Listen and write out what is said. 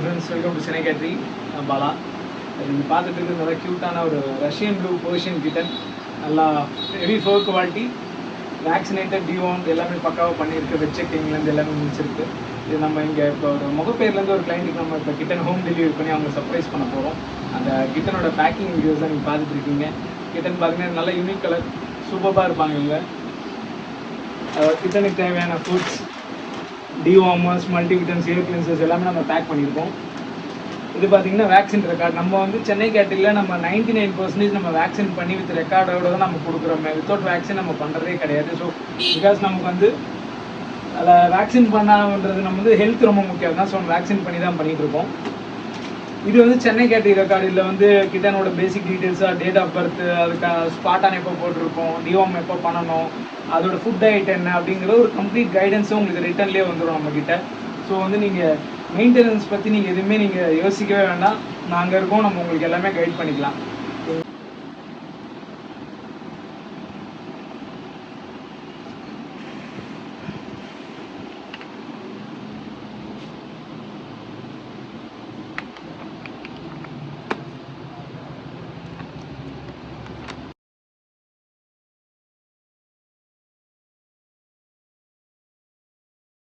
Friends, welcome to Chennai கேட்ரி. Bala. நீங்கள் பார்த்துட்டு இருக்கிறது நல்லா க்யூட்டான ஒரு ரஷ்யன் ப்ளூ பர்ஷியன் கிட்டன். நல்லா ஹெவி ஃபர் குவாலிட்டி, வேக்சினேட்டட், டிவார்ம்ட் எல்லாமே பக்காவாக பண்ணியிருக்கு. வெட் செக்கிங்லேருந்து எல்லாமே முடிச்சிருக்கு. இது நம்ம இங்கே இப்போ ஒரு முகப்பேர்லேருந்து ஒரு கிளைண்ட்டுக்கு நம்ம இப்போ கிட்டன் ஹோம் டெலிவரி பண்ணி அவங்க சர்ப்ரைஸ் பண்ண போகிறோம். அந்த கிட்டனோட பேக்கிங் வீடியோஸ் தான் நீங்கள் பார்த்துட்டு இருக்கீங்க. கிட்டன் பார்த்தீங்கன்னா நல்ல யூனிக் கலர், சூப்பராக இருப்பாங்க இவங்க. கிட்டனுக்கு தேவையான ஃபுட்ஸ், டிவார்மர்ஸ், மல்டிவிட்டம்ஸ், ஏர் கிளென்சர்ஸ் எல்லாமே நம்ம பேக் பண்ணியிருக்கோம். இது பார்த்தீங்கன்னா வேக்சின் ரெக்கார்ட். நம்ம வந்து சென்னை கேட்டரியில் நம்ம 99% நம்ம வேக்சின் பண்ணி வித் ரெக்கார்டோட தான் நம்ம கொடுக்குறோமே. வித்தவுட் வேக்சின் நம்ம பண்ணுறதே கிடையாது. ஸோ பிகாஸ் நமக்கு வந்து அதில் வேக்சின் பண்ணான்றது நம்ம வந்து ஹெல்த் ரொம்ப முக்கியம் தான். ஸோ வேக்சின் பண்ணி தான் பண்ணிகிட்டு இருக்கோம். இது வந்து சென்னை கேட்டரி ரெக்கார்டு. இதில் வந்து கிட்டனோட பேசிக் டீட்டெயில்ஸாக, டேட் ஆஃப் பர்த், அதுக்கு ஸ்பாட்டான எப்போ போட்டிருக்கோம், டிவார்ம் எப்போ பண்ணணும், அதோட ஃபுட் டயட் என்ன அப்படிங்கிற ஒரு கம்ப்ளீட் கைடன்ஸும் உங்களுக்கு ரிட்டர்ன்லேயே வந்துடும் நம்மக்கிட்ட. ஸோ வந்து நீங்கள் மெயின்டெனன்ஸ் பற்றி நீங்கள் எதுவுமே நீங்கள் யோசிக்கவே வேண்டாம். நாங்கள் இருக்கோம், நம்ம உங்களுக்கு எல்லாமே கைட் பண்ணிக்கலாம்.